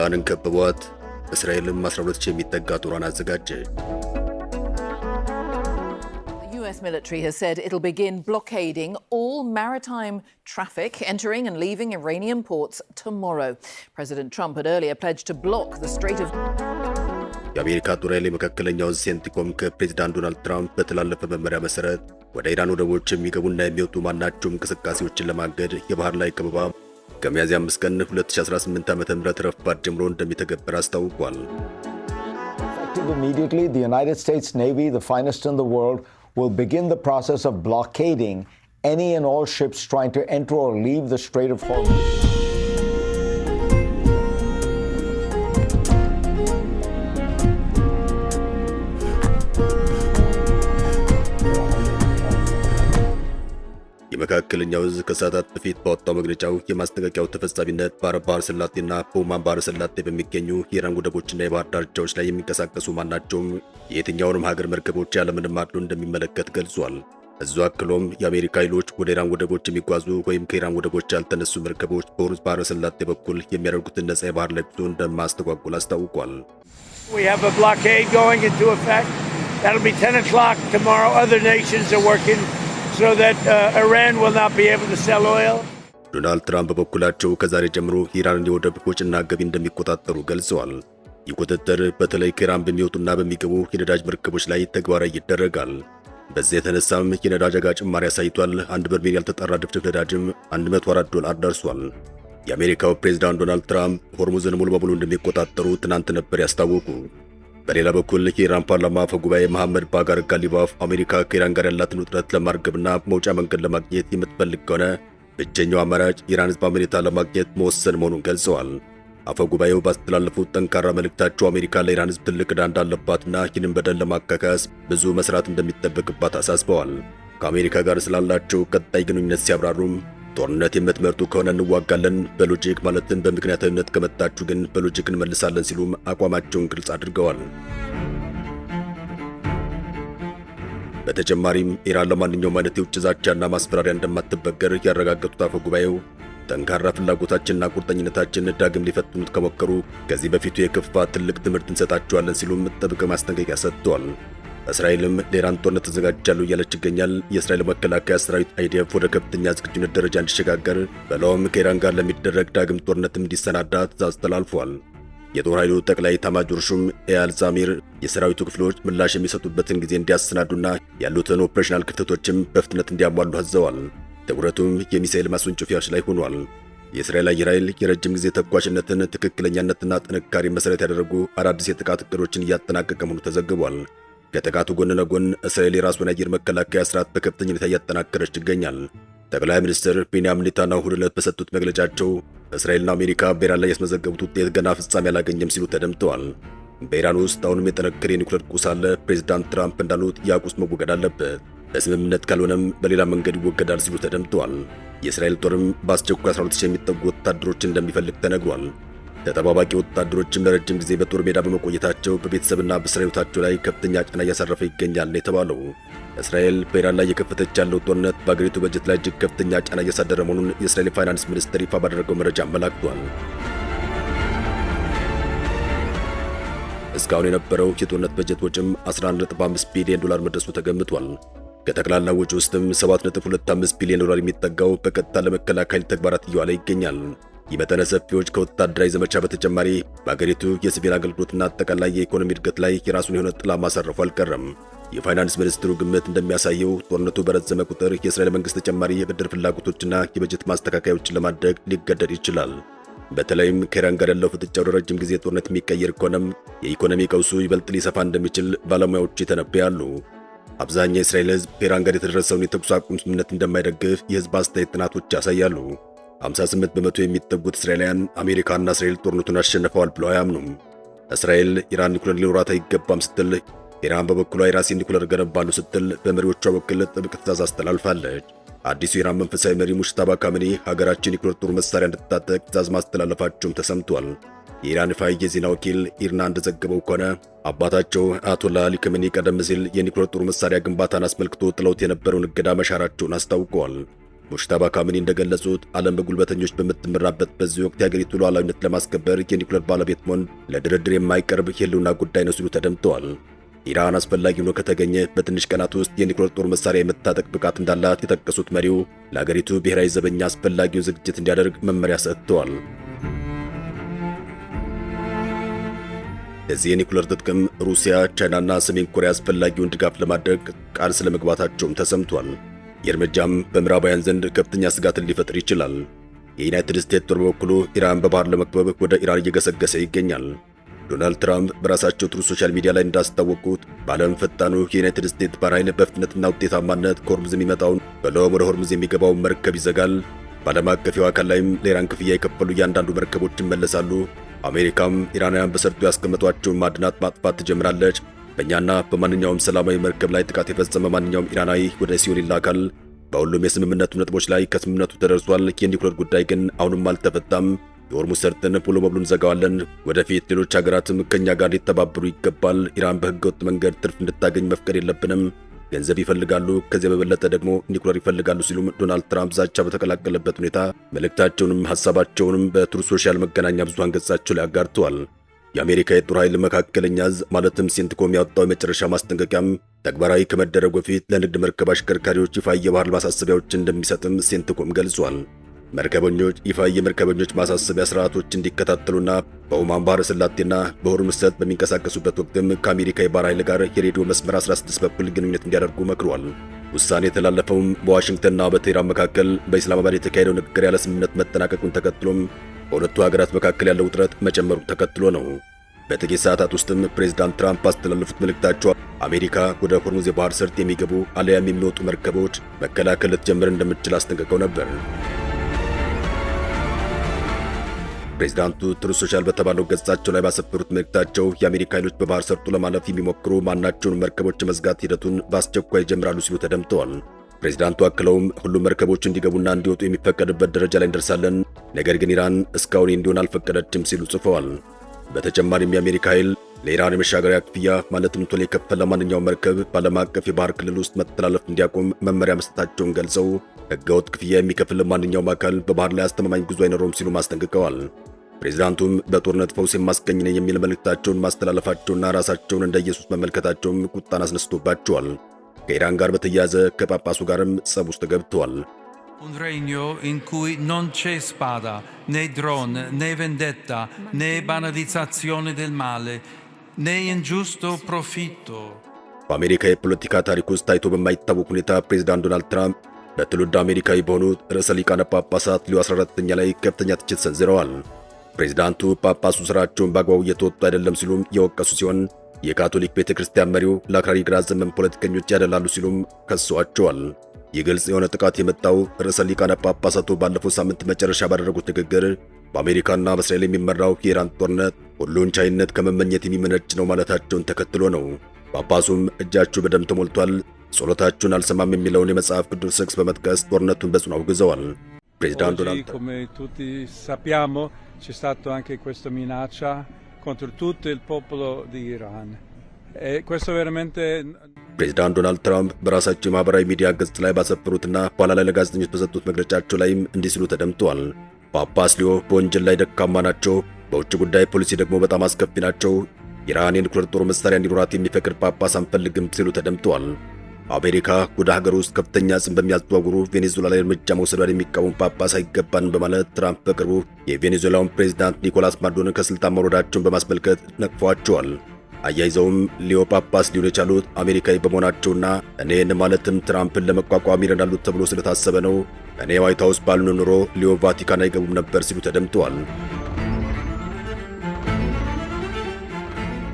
ኢራንን ከበቧት። እስራኤልም 12 የሚጠጋ ጦሯን አዘጋጀ። The US military has said it'll begin blockading all maritime traffic entering and leaving Iranian ports tomorrow. President Trump had earlier pledged to block the Strait of የአሜሪካ ጦር ኃይል የመካከለኛው ሴንቲኮም ከፕሬዝዳንት ዶናልድ ትራምፕ በተላለፈ መመሪያ መሰረት ወደ ኢራን ወደቦች የሚገቡና የሚወጡ ማናቸውም እንቅስቃሴዎችን ለማገድ የባህር ላይ ከበባ ከሚያዝያ 5 ቀን 2018 ዓ.ም ረፋድ ጀምሮ እንደሚተገበር አስታውቋል። Immediately, the United States Navy, the finest in the world, will begin the process of blockading any and all ships trying to enter or leave the Strait of Hormuz. የመካከለኛው ዕዝ ከሰዓታት በፊት ባወጣው መግለጫው የማስጠንቀቂያው ተፈጻሚነት በአረብ ባህረ ሰላጤና በኦማን ባህረ ሰላጤ በሚገኙ የኢራን ወደቦችና የባህር ዳርቻዎች ላይ የሚንቀሳቀሱ ማናቸውም የየትኛውንም ሀገር መርከቦች ያለምንም አድሎ እንደሚመለከት ገልጿል። እዙ አክሎም የአሜሪካ ኃይሎች ወደ ኢራን ወደቦች የሚጓዙ ወይም ከኢራን ወደቦች ያልተነሱ መርከቦች በሆርሙዝ ባህረ ሰላጤ በኩል የሚያደርጉትን ነጻ የባህር ላይ ጉዞ እንደማያስተጓጉል አስታውቋል። We have a blockade going into effect. That'll be 10 o'clock tomorrow. Other nations are working so that Iran will not be able to sell oil. ዶናልድ ትራምፕ በበኩላቸው ከዛሬ ጀምሮ የኢራንን የወደብ ወጪና ገቢ እንደሚቆጣጠሩ ገልጸዋል። ይህ ቁጥጥር በተለይ ከኢራን በሚወጡና በሚገቡ የነዳጅ መርከቦች ላይ ተግባራዊ ይደረጋል። በዚህ የተነሳም የነዳጅ ዋጋ ጭማሪ አሳይቷል። አንድ በርሜል ያልተጣራ ድፍድፍ ነዳጅም $104 ደርሷል። የአሜሪካው ፕሬዝዳንት ዶናልድ ትራምፕ ሆርሙዝን ሙሉ በሙሉ እንደሚቆጣጠሩ ትናንት ነበር ያስታወቁ። በሌላ በኩል የኢራን ፓርላማ አፈ ጉባኤ መሐመድ ባጋር ጋሊባፍ አሜሪካ ከኢራን ጋር ያላትን ውጥረት ለማርገብና መውጫ መንገድ ለማግኘት የምትፈልግ ከሆነ ብቸኛው አማራጭ ኢራን ሕዝባዊ ሁኔታ ለማግኘት መወሰን መሆኑን ገልጸዋል። አፈ ጉባኤው ባስተላለፉት ጠንካራ መልእክታቸው አሜሪካ ለኢራን ሕዝብ ትልቅ ዕዳ እንዳለባትና ይህንን በደል ለማካካስ ብዙ መስራት እንደሚጠበቅባት አሳስበዋል። ከአሜሪካ ጋር ስላላቸው ቀጣይ ግንኙነት ሲያብራሩም ጦርነት የምትመርጡ ከሆነ እንዋጋለን፣ በሎጂክ ማለትም በምክንያታዊነት ከመጣችሁ ግን በሎጂክ እንመልሳለን ሲሉም አቋማቸውን ግልጽ አድርገዋል። በተጨማሪም ኢራን ለማንኛውም አይነት የውጭ ዛቻና ማስፈራሪያ እንደማትበገር ያረጋገጡት አፈ ጉባኤው ጠንካራ ፍላጎታችንና ቁርጠኝነታችን ዳግም ሊፈትኑት ከሞከሩ ከዚህ በፊቱ የከፋ ትልቅ ትምህርት እንሰጣቸዋለን ሲሉም ጥብቅ ማስጠንቀቂያ ሰጥተዋል። እስራኤልም ለኢራን ጦርነት ተዘጋጅቻለሁ እያለች ይገኛል። የእስራኤል መከላከያ ሰራዊት አይዲኤፍ ወደ ከፍተኛ ዝግጁነት ደረጃ እንዲሸጋገር በለውም ከኢራን ጋር ለሚደረግ ዳግም ጦርነትም እንዲሰናዳ ትዕዛዝ ተላልፏል። የጦር ኃይሉ ጠቅላይ ኤታማዦር ሹም ኤያል ዛሚር የሰራዊቱ ክፍሎች ምላሽ የሚሰጡበትን ጊዜ እንዲያሰናዱና ያሉትን ኦፕሬሽናል ክፍተቶችም በፍጥነት እንዲያሟሉ አዘዋል። ትኩረቱም የሚሳኤል ማስወንጨፊያዎች ላይ ሆኗል። የእስራኤል አየር ኃይል የረጅም ጊዜ ተጓዥነትን ትክክለኛነትና ጥንካሬ መሰረት ያደረጉ አዳዲስ የጥቃት እቅዶችን እያጠናቀቀ መሆኑ ተዘግቧል። ከጥቃቱ ጎን ለጎን እስራኤል የራሷን አየር መከላከያ ስርዓት በከፍተኛ ሁኔታ እያጠናከረች ይገኛል። ጠቅላይ ሚኒስትር ቤንያሚን ኔታንያሁ እሁድ ዕለት በሰጡት መግለጫቸው እስራኤልና አሜሪካ በኢራን ላይ ያስመዘገቡት ውጤት ገና ፍጻሜ አላገኘም ሲሉ ተደምጠዋል። በኢራን ውስጥ አሁንም የጠነከረ የኒውክሌር ቁስ አለ። ፕሬዝዳንት ትራምፕ እንዳሉት ያ ቁስ መወገድ አለበት፣ በስምምነት ካልሆነም በሌላ መንገድ ይወገዳል ሲሉ ተደምጠዋል። የእስራኤል ጦርም በአስቸኳይ 12000 የሚጠጉ ወታደሮችን እንደሚፈልግ ተነግሯል። ተጠባባቂ ወታደሮችም ለረጅም ጊዜ በጦር ሜዳ በመቆየታቸው በቤተሰብና በሥራ ሕይወታቸው ላይ ከፍተኛ ጫና እያሳረፈ ይገኛል የተባለው እስራኤል በኢራን ላይ የከፈተች ያለው ጦርነት በአገሪቱ በጀት ላይ እጅግ ከፍተኛ ጫና እያሳደረ መሆኑን የእስራኤል ፋይናንስ ሚኒስትር ይፋ ባደረገው መረጃ አመላክቷል። እስካሁን የነበረው የጦርነት በጀት ወጪም $11.5 ቢሊዮን መድረሱ ተገምቷል። ከጠቅላላ ወጪ ውስጥም $7.25 ቢሊዮን የሚጠጋው በቀጥታ ለመከላከል ተግባራት እየዋለ ይገኛል። ይህ መጠነ ሰፊዎች ከወታደራዊ ዘመቻ በተጨማሪ በአገሪቱ የሲቪል አገልግሎትና አጠቃላይ የኢኮኖሚ እድገት ላይ የራሱን የሆነ ጥላ ማሳረፉ አልቀረም። የፋይናንስ ሚኒስትሩ ግምት እንደሚያሳየው ጦርነቱ በረዘመ ቁጥር የእስራኤል መንግስት ተጨማሪ የብድር ፍላጎቶችና የበጀት ማስተካከያዎችን ለማድረግ ሊገደድ ይችላል። በተለይም ከኢራን ጋር ያለው ፍጥጫ ወደ ረጅም ጊዜ ጦርነት የሚቀየር ከሆነም የኢኮኖሚ ቀውሱ ይበልጥ ሊሰፋ እንደሚችል ባለሙያዎች ይተነብያሉ። አብዛኛው የእስራኤል ሕዝብ ከኢራን ጋር የተደረሰውን የተኩስ አቁም ስምምነት እንደማይደግፍ የሕዝብ አስተያየት ጥናቶች ያሳያሉ። 58 በመቶ የሚጠጉት እስራኤላውያን አሜሪካና እስራኤል ጦርነቱን አሸንፈዋል ብለው አያምኑም። እስራኤል ኢራን ኒኩለር ሊኖራት አይገባም ስትል፣ ኢራን በበኩሏ የራሴን ኒኩለር ገነባሉ ስትል በመሪዎቿ በኩል ጥብቅ ትዕዛዝ አስተላልፋለች። አዲሱ የኢራን መንፈሳዊ መሪ ሙጅተባ ካሚኒ ሀገራችን ኒኩለር ጦር መሳሪያ እንድትታጠቅ ትዕዛዝ ማስተላለፋቸውም ተሰምቷል። የኢራን ፋይ የዜና ወኪል ኢርና እንደዘገበው ከሆነ አባታቸው አያቶላ አሊ ካሚኒ ቀደም ሲል የኒኩለር ጦር መሳሪያ ግንባታን አስመልክቶ ጥለውት የነበረውን እገዳ መሻራቸውን አስታውቀዋል። ሙሽታባ ካሚኒ እንደገለጹት ዓለም በጉልበተኞች በምትመራበት በዚህ ወቅት የሀገሪቱ ሉዓላዊነት ለማስከበር የኒውክሌር ባለቤት መሆን ለድርድር የማይቀርብ የህልውና ጉዳይ ነው ሲሉ ተደምጠዋል። ኢራን አስፈላጊ ሆኖ ከተገኘ በትንሽ ቀናት ውስጥ የኒውክሌር ጦር መሳሪያ የመታጠቅ ብቃት እንዳላት የጠቀሱት መሪው ለሀገሪቱ ብሔራዊ ዘበኛ አስፈላጊውን ዝግጅት እንዲያደርግ መመሪያ ሰጥተዋል። ለዚህ የኒውክሌር ትጥቅም ሩሲያ፣ ቻይናና ሰሜን ኮሪያ አስፈላጊውን ድጋፍ ለማድረግ ቃል ስለመግባታቸውም ተሰምቷል። የእርምጃም በምዕራባውያን ዘንድ ከፍተኛ ስጋትን ሊፈጥር ይችላል። የዩናይትድ ስቴትስ ጦር በበኩሉ ኢራን በባህር ለመክበብ ወደ ኢራን እየገሰገሰ ይገኛል። ዶናልድ ትራምፕ በራሳቸው ትሩ ሶሻል ሚዲያ ላይ እንዳስታወቁት በዓለም ፈጣኑ የዩናይትድ ስቴትስ ባህር ኃይል በፍጥነትና ውጤታማነት ከሆርሙዝ የሚመጣውን በሎም ወደ ሆርሙዝ የሚገባውን መርከብ ይዘጋል። በዓለም አቀፍ የውሃ አካል ላይም ለኢራን ክፍያ የከፈሉ እያንዳንዱ መርከቦች ይመለሳሉ። አሜሪካም ኢራናውያን በሰርጡ ያስቀመጧቸውን ማዕድናት ማጥፋት ትጀምራለች። በእኛና በማንኛውም ሰላማዊ መርከብ ላይ ጥቃት የፈጸመ ማንኛውም ኢራናዊ ወደ ሲኦል ይላካል። በሁሉም የስምምነቱ ነጥቦች ላይ ከስምምነቱ ተደርሷል። የኒውክሌር ጉዳይ ግን አሁንም አልተፈታም። የሆርሙዝ ሰርጥን ሙሉ በሙሉ እንዘጋዋለን። ወደፊት ሌሎች ሀገራትም ከኛ ጋር ሊተባበሩ ይገባል። ኢራን በህገወጥ መንገድ ትርፍ እንድታገኝ መፍቀድ የለብንም። ገንዘብ ይፈልጋሉ፣ ከዚያ በበለጠ ደግሞ ኒውክሌር ይፈልጋሉ ሲሉም ዶናልድ ትራምፕ ዛቻ በተቀላቀለበት ሁኔታ መልእክታቸውንም ሐሳባቸውንም በትሩ ሶሻል መገናኛ ብዙሃን ገጻቸው ላይ አጋርተዋል። የአሜሪካ የጦር ኃይል መካከለኛ ዕዝ ማለትም ሴንትኮም ያወጣው የመጨረሻ ማስጠንቀቂያም ተግባራዊ ከመደረጉ በፊት ለንግድ መርከብ አሽከርካሪዎች ይፋ የባህር ማሳሰቢያዎች እንደሚሰጥም ሴንትኮም ገልጿል። መርከበኞች ይፋ የመርከበኞች ማሳሰቢያ ስርዓቶች እንዲከታተሉና በኦማን ባህረ ሰላጤና በሆርሙዝ ሰርጥ በሚንቀሳቀሱበት ወቅትም ከአሜሪካ የባህር ኃይል ጋር የሬዲዮ መስመር 16 በኩል ግንኙነት እንዲያደርጉ መክሯል። ውሳኔ የተላለፈውም በዋሽንግተንና በቴህራን መካከል በኢስላማባድ የተካሄደው ንግግር ያለ ስምምነት መጠናቀቁን ተከትሎም በሁለቱ ሀገራት መካከል ያለው ውጥረት መጨመሩ ተከትሎ ነው። በጥቂት ሰዓታት ውስጥም ፕሬዝዳንት ትራምፕ ባስተላለፉት መልእክታቸው አሜሪካ ወደ ሆርሙዝ የባህር ሰርጥ የሚገቡ አለያም የሚወጡ መርከቦች መከላከል ልትጀምር እንደምትችል አስጠንቅቀው ነበር። ፕሬዝዳንቱ ትሩ ሶሻል በተባለው ገጻቸው ላይ ባሰፈሩት መልእክታቸው የአሜሪካ ኃይሎች በባህር ሰርጡ ለማለፍ የሚሞክሩ ማናቸውን መርከቦች መዝጋት ሂደቱን በአስቸኳይ ይጀምራሉ ሲሉ ተደምጠዋል። ፕሬዝዳንቱ አክለውም ሁሉም መርከቦች እንዲገቡና እንዲወጡ የሚፈቀድበት ደረጃ ላይ እንደርሳለን፣ ነገር ግን ኢራን እስካሁን እንዲሆን አልፈቀደችም ሲሉ ጽፈዋል። በተጨማሪም የአሜሪካ ኃይል ለኢራን የመሻገሪያ ክፍያ ማለትም ቶሎ የከፈለ ማንኛውም መርከብ በዓለም አቀፍ የባህር ክልል ውስጥ መተላለፍ እንዲያቆም መመሪያ መስጠታቸውን ገልጸው ሕገወጥ ክፍያ የሚከፍል ማንኛውም አካል በባህር ላይ አስተማማኝ ጉዞ አይኖረውም ሲሉ አስጠንቅቀዋል። ፕሬዝዳንቱም በጦርነት ፈውስ የማስገኝ ነኝ የሚል መልእክታቸውን ማስተላለፋቸውና ራሳቸውን እንደ ኢየሱስ መመልከታቸውም ቁጣን አስነስቶባቸዋል። ከኢራን ጋር በተያያዘ ከጳጳሱ ጋርም ጸብ ውስጥ ገብተዋል። Un regno in cui non c'è spada, né drone, né vendetta, né banalizzazione del male, né ingiusto profitto. በአሜሪካ የፖለቲካ ታሪክ ውስጥ ታይቶ በማይታወቅ ሁኔታ ፕሬዝዳንት ዶናልድ ትራምፕ በትውልድ አሜሪካዊ በሆኑት ርዕሰ ሊቃነ ጳጳሳት ሊዮ 14ኛ ላይ ከፍተኛ ትችት ሰንዝረዋል። ፕሬዝዳንቱ ጳጳሱ ስራቸውን በአግባቡ እየተወጡ አይደለም ሲሉም የወቀሱ ሲሆን የካቶሊክ ቤተክርስቲያን መሪው ለአክራሪ ግራ ዘመም ፖለቲከኞች ያደላሉ ሲሉም ከሰዋቸዋል። ይህ ግልጽ የሆነ ጥቃት የመጣው ርዕሰ ሊቃነ ጳጳሳቱ ባለፈው ሳምንት መጨረሻ ባደረጉት ንግግር በአሜሪካና በእስራኤል የሚመራው የኢራን ጦርነት ሁሉን ቻይነት ከመመኘት የሚመነጭ ነው ማለታቸውን ተከትሎ ነው። ጳጳሱም እጃችሁ በደም ተሞልቷል፣ ጸሎታችሁን አልሰማም የሚለውን የመጽሐፍ ቅዱስ ጥቅስ በመጥቀስ ጦርነቱን በጽኑ አውግዘዋል። ፕሬዝዳንት ዶናልድ come tutti sappiamo c'è stato anche questa minaccia contro tutto il popolo di Iran e questo veramente ፕሬዝዳንት ዶናልድ ትራምፕ በራሳቸው ማህበራዊ ሚዲያ ገጽ ላይ ባሰፈሩትና በኋላ ላይ ለጋዜጠኞች በሰጡት መግለጫቸው ላይም እንዲህ ሲሉ ተደምጠዋል። ጳጳስ ሊዮ በወንጀል ላይ ደካማ ናቸው፣ በውጭ ጉዳይ ፖሊሲ ደግሞ በጣም አስከፊ ናቸው። ኢራን የኒውክሌር ጦር መሳሪያ እንዲኖራት የሚፈቅድ ጳጳስ አንፈልግም ሲሉ ተደምጠዋል። አሜሪካ ወደ ሀገር ውስጥ ከፍተኛ ጽንፍ በሚያዘዋውሩ ቬኔዙዌላ ላይ እርምጃ መውሰዷን የሚቃወም ጳጳስ አይገባንም በማለት ትራምፕ በቅርቡ የቬኔዙዌላውን ፕሬዝዳንት ኒኮላስ ማዱሮን ከስልጣን መውረዳቸውን በማስመልከት ነቅፈዋቸዋል። አያይዘውም ሊዮ ጳጳስ ሊሆኑ የቻሉት አሜሪካዊ በመሆናቸውና እኔን ማለትም ትራምፕን ለመቋቋም ይረዳሉ ተብሎ ስለታሰበ ነው። እኔ ዋይት ሃውስ ባልኖር ኖሮ ሊዮ ቫቲካን አይገቡም ነበር ሲሉ ተደምጠዋል።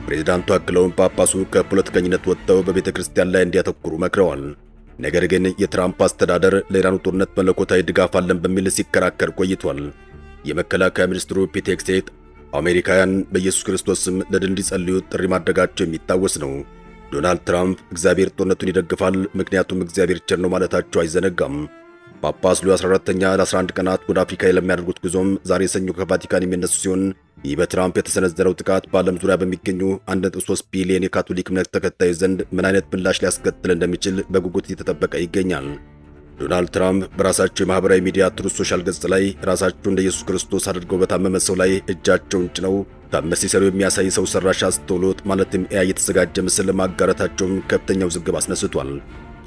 ፕሬዝዳንቱ አክለውም ጳጳሱ ከፖለቲከኝነት ወጥተው በቤተ ክርስቲያን ላይ እንዲያተኩሩ መክረዋል። ነገር ግን የትራምፕ አስተዳደር ለኢራኑ ጦርነት መለኮታዊ ድጋፍ አለን በሚል ሲከራከር ቆይቷል። የመከላከያ ሚኒስትሩ ፒት ሄግሴት አሜሪካውያን በኢየሱስ ክርስቶስ ስም ለድል እንዲጸልዩ ጥሪ ማድረጋቸው የሚታወስ ነው። ዶናልድ ትራምፕ እግዚአብሔር ጦርነቱን ይደግፋል፣ ምክንያቱም እግዚአብሔር ቸር ነው ማለታቸው አይዘነጋም። ጳጳስ ሊዮ 14ኛ ለ11 ቀናት ወደ አፍሪካ ለሚያደርጉት ጉዞም ዛሬ ሰኞ ከቫቲካን የሚነሱ ሲሆን ይህ በትራምፕ የተሰነዘረው ጥቃት በዓለም ዙሪያ በሚገኙ 1.3 ቢሊዮን የካቶሊክ እምነት ተከታዮች ዘንድ ምን አይነት ምላሽ ሊያስከትል እንደሚችል በጉጉት እየተጠበቀ ይገኛል። ዶናልድ ትራምፕ በራሳቸው የማህበራዊ ሚዲያ ትሩዝ ሶሻል ገጽ ላይ ራሳቸውን እንደ ኢየሱስ ክርስቶስ አድርገው በታመመ ሰው ላይ እጃቸውን ጭነው ታመስ ሲሰሩ የሚያሳይ ሰው ሰራሽ አስተውሎት ማለትም ኤአይ የተዘጋጀ ምስል ማጋራታቸውን ከፍተኛ ውዝግብ አስነስቷል።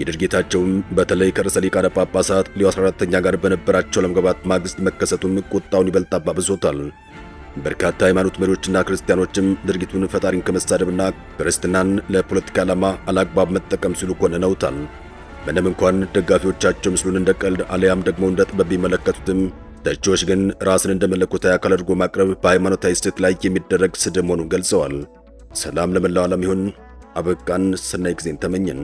የድርጊታቸውም በተለይ ከርዕሰ ሊቃነ ጳጳሳት ሊዮ 14ኛ ጋር በነበራቸው ለመግባባት ማግስት መከሰቱን ቁጣውን ይበልጥ አባብሶታል። በርካታ ሃይማኖት መሪዎችና ክርስቲያኖችም ድርጊቱን ፈጣሪን ከመሳደብና ክርስትናን ለፖለቲካ ዓላማ አላግባብ መጠቀም ሲሉ ኮንነውታል። ምንም እንኳን ደጋፊዎቻቸው ምስሉን እንደ ቀልድ አሊያም ደግሞ እንደ ጥበብ ቢመለከቱትም ተቺዎች ግን ራስን እንደ መለኮታዊ አካል አድርጎ ማቅረብ በሃይማኖታዊ እሴት ላይ የሚደረግ ስድብ መሆኑን ገልጸዋል። ሰላም ለመላው ዓለም ይሁን። አበቃን። ሰናይ ጊዜን ተመኘን።